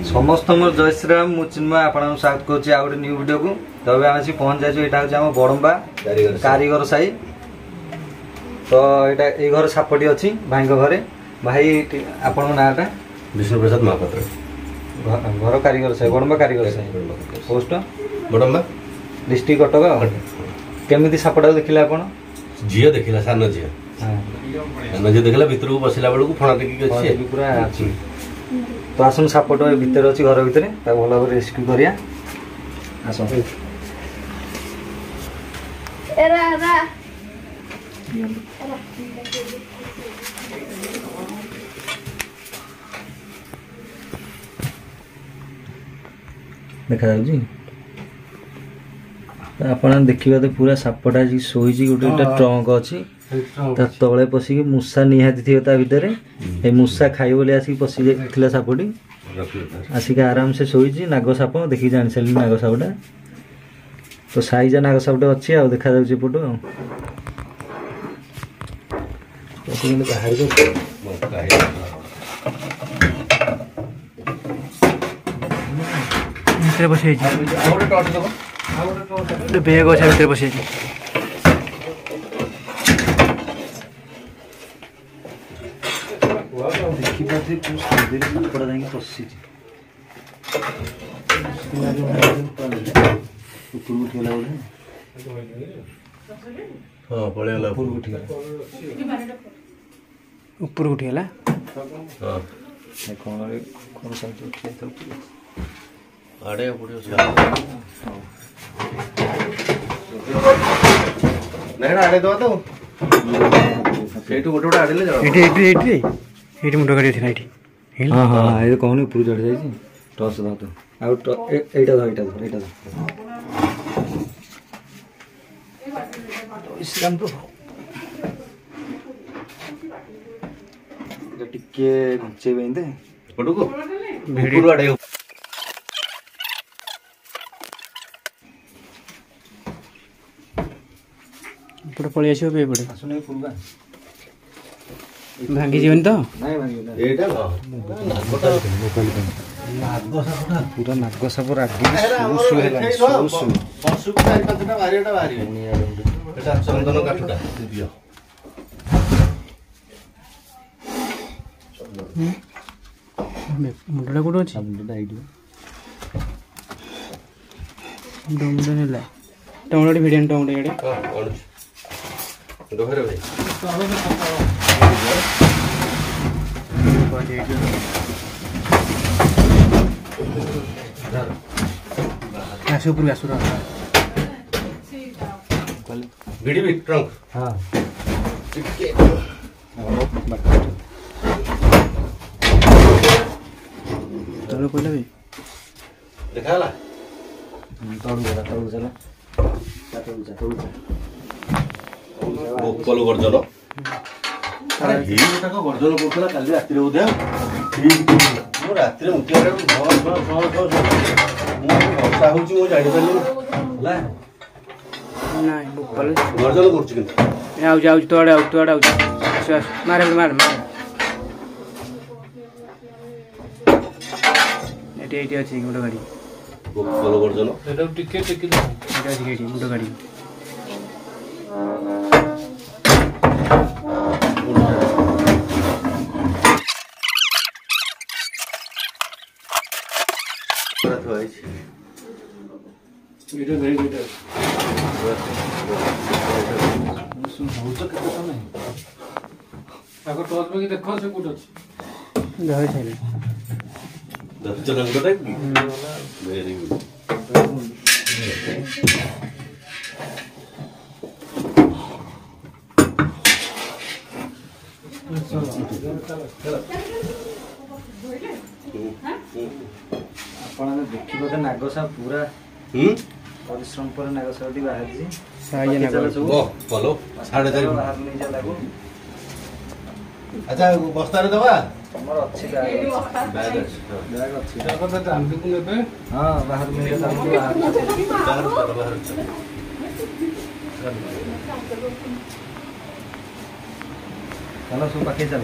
समस्त जय श्रीराम मु चिन्मय आपन स्वागत करुच्ची आ गए न्यू वीडियो को। तो अभी आम पहुंच जाइए यहाँ हूँ बड़म्बा कारीगर साई। तो यहाँ ये घर सापटी अच्छी भाई घरे। भाई आपण नाटा विष्णु प्रसाद महापात्र घर कारीगर साई बड़म्बा कारीगर साई पोस्ट बड़म्बा डिस्ट्रिक्ट कटक। केमी सापटा देखिले आप झील देखला सान झील देखला भितर को बसला बेलू फणा देखिए पूरा अच्छी। तो आसन सापट भितर अच्छी घर भितर भल भाव रेस्क्यू करिया आस देखा आप देखा तो पूरा सापटा शोई गोटे ट्रंक अच्छी तले पशिकी मूसा निहाती थी भितर ए मूसा खाई बोली आसिक पशि जाता सापटी आसिक आराम से शोई नाग साप देखिए जानी सारे नाग सापटा। तो साइजा नाग सापटा अच्छी आ देखा पट बस बेग अच्छे बस ऊपर उठीगला आड़े आड़े दवा तो गोटे आड़े ये मुंड गाड़ी अच्छी हाँ हाँ ये कहूनी ऊपर चढ़ जाए टर्च दा तो आईटा इसराम तो टिके घुंचे बेंदे पटुको भिडियो आड़े पड़े पळी आछो पे पड़े आसुने पुरगा भांगी जीवन तो नहीं भांगी एटा पूरा नाग साप रागी सु हेला सु पशु को चार पांचटा बारीटा बारी एटा चंदन काठटा दियो मुंडा कोड अछि मुंडा आइडियो डोंडा नेला टोंडा भिडियन टोंडा एडे कोन दोहरे भाई ऊपर आसुर भिड़ी भी ट्रंक हाँ तलो कोला भी देखाला तळू चला गोपाल गर्जन अरे हिटा को गर्जन करथला काली रात्री उदय मो रात्री उठिया वर्षा होची मो जाडी पाली हला नाही गोपाल गर्जन करछ कि आउ तोड़े मारे एटी अच्छी मोटर गाड़ी गोपाल गर्जन एटा टिके मोटर गाड़ी देखो से कुछ अच्छी वेरी गुड ଆପଣ ଦେଖିବ ତ ନାଗ ସାପ ପୁରା ପରିଶ୍ରମ ପରେ ନାଗ ସାପଟି ବାହାରିଛି। ଆଚ୍ଛା ବସ୍ତାରେ ଦବା ତମର ଅଛି ବ୍ୟାଗ୍ ଅଛି। ହଁ ବାହାରୁ ନେଇକି ଚାଲ ସବୁ ପାଖେଇ ଚାଲ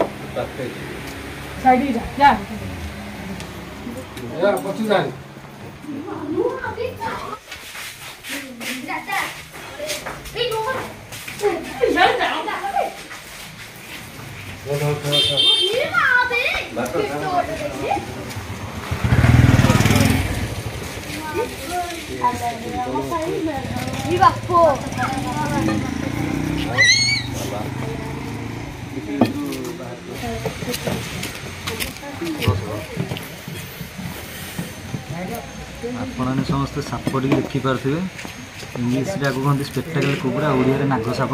ଆପଣମାନେ ସମସ୍ତେ ସାପ ଟିକେ ଦେଖିପାରୁଥିବେ। ଇଂଲିଶରେ ଆକୁ କହନ୍ତି ସ୍ପେକ୍ଟାକଲ କୋବ୍ରା, ଓଡ଼ିଆରେ ନାଗ ସାପ।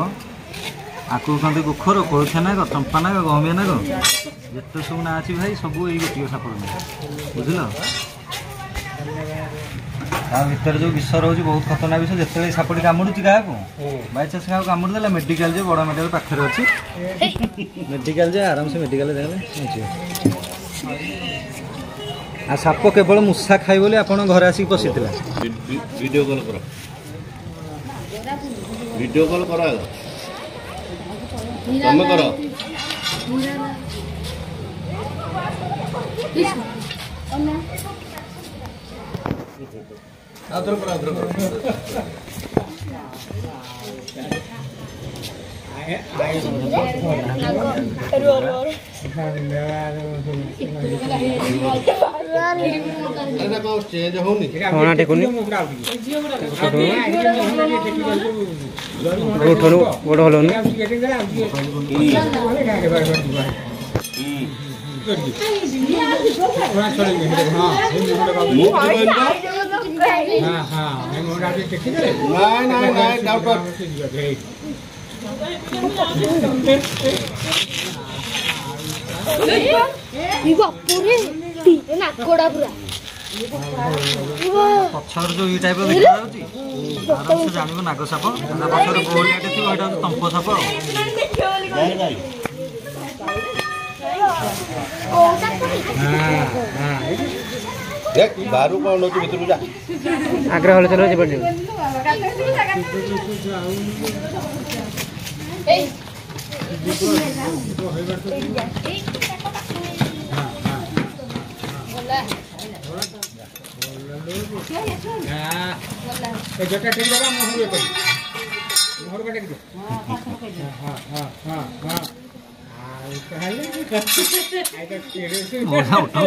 ଆକୁ କହନ୍ତି ଗୋଖର, କୋଳଥା ନାଗ, ଚମ୍ପା ନାଗ, ଗହମିଆ ନାଗ, ଯେତେ ସବୁ ନାଁ ଅଛି ଭାଇ ସବୁ ଏଇ ଗୋଟିଏ ସାପର ନାଁ, ବୁଝିଲ। ତା ଭିତରେ ଯେଉଁ ବିଷ ରହୁଛି ବହୁତ ଖତରନାକ ବିଷ। ଯେତେବେଳେ ସାପଟି କାମୁଡୁଛି କାହାକୁ, ବାଇଚାନ୍ସ କାହାକୁ କାମୁଡ଼ି ଦେଲା, ମେଡ଼ିକାଲ ଯେ ବଡ଼ ମେଡ଼ିକାଲ ପାଖରେ ଅଛି, ମେଡ଼ିକାଲ ଯେ ଆରାମସେ ମେଡ଼ିକାଲ ଦେଲେ ପହଞ୍ଚିବ। ଆଉ ସାପ କେବଳ ମୂଷା ଖାଇ ବୋଲି ଆପଣ ଘରେ ଆସିକି ପଶିଥିଲା। ଭିଡ଼ିଓ କଲ୍ କର, ଭିଡ଼ିଓ କଲ୍ କର, ତମେ କର। ଆଦର କର, ଆଦର କର। ଚେଞ୍ଜ ହଉନି ଗୋଡ଼ ହଲଉନି ପଛର ଯୋଉ ଏଇ ଟାଇପର ଦେଖାଯାଉଛି ଆରାମସେ ଜାଣିବ ନାଗ ସାପ। ତା ପଛରେ ଗୋଳିଆଟେ ଥିବ, ଏଇଟା ହଉଛି ତମ୍ପ ସାପ। ବାହାରୁ କଣ ନଉଛି ଭିତରକୁ ଯା। ଆଗ୍ରହ ହଲେ ଚलो ଯିବ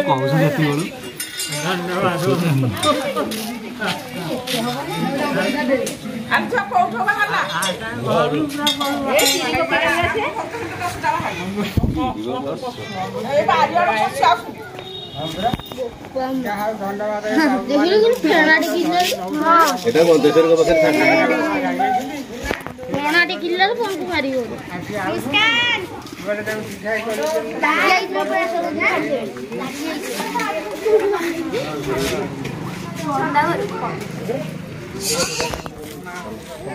କହୁଛନ୍ତି ଏତିକି এটা মন্তেশ্বর পাশে থাকে। মনাটি কিল্লার ফোন কো মারিব নমস্কার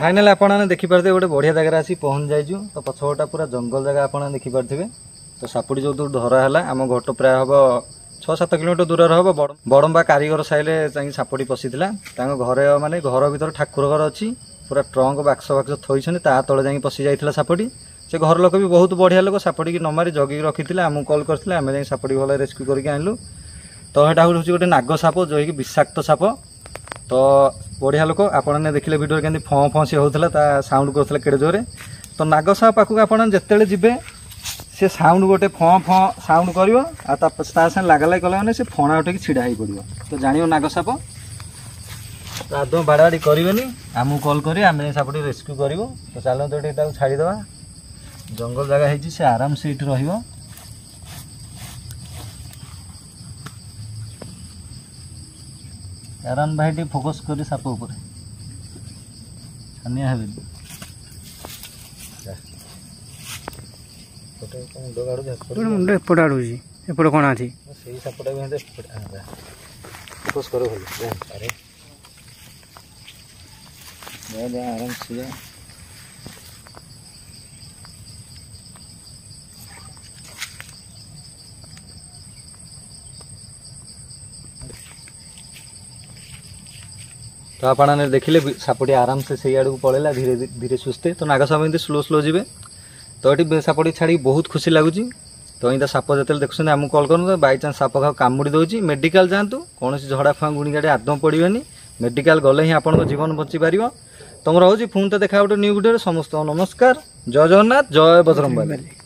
फाइनाल आपने देखिपे गोटे बढ़िया जगह आसी पहुँच जाइए। तो पछपटा पूरा जंगल जगह आपने देखिपे। तो सापुड़ी जो धरा है आम घट प्राय हम 6-7 किलोमीटर दूर हम बड़म्बा कारीगर साइले सापुड़ी पशिला। घरे माने घर भर ठाकुर घर अच्छी पूरा ट्रंक बाक्स थोड़ी तले जा पशि जाता सापटी। से घर लोक भी बहुत बढ़िया लोक सापटी की न मारी जगिक रखी आमको कल करते आम जा सापटी भल रेस्क्यू करके आनलु। तो यहाँ हूँ गोटे नाग साप जो कि विषाक्त साप। तो बढ़िया लोक आपने देखिले वीडियो के फँ फँ सी होता साउंड करता केड़े जोरे। तो नाग साप पाखक आप जिते जी से साउंड गोटे फँ फँ साउंड कर लागालाग कला मैंने से फणा उठे छिड़ा हो पड़ो। तो जान नाग साप आदौ बाड़ाबाड़ी करेनि आमको कल कर आम सापटी रेस्क्यू कर। तो चलो तो ये छाड़ीदे जंगल जगह है से आराम से ये रही। आराम भाई टी फोकस कर साप उपर छानिया है। तो ଏପଟେ ମୁଣ୍ଡ କାଢୁଛି ଗୋଟେ ମୁଣ୍ଡ ଏପଟେ ଆଡ଼ୁଛି ଏପଟେ କଣା ଅଛି ସେଇ ସାପଟା ବି ଏମିତି ଫୋକସ୍ କର ଭଲ ଆରେ ଯା ଆରାମସେ ଯା तो आपण देखिले सापटी आराम से सही आड़ को पड़ेगा धीरे धीरे सुस्ते तो नाग साप एमती स्लो स्लो जी तो ये सापटी छाड़ी बहुत खुशी लगुच तो ये साप जो देखुं आमको कल करूँ बाई चान्स साप खाऊ कामुड़ी दूसरी मेडिकल जातु कौन झड़ा फुआ गुणी गाड़ी आदम पड़े मेडिकल गले ही आपन जीवन बची पार तुम रोज पुणी तो देखा गोटे न्यू वीडियो समस्त नमस्कार जय जगन्नाथ जय बजरंग बली।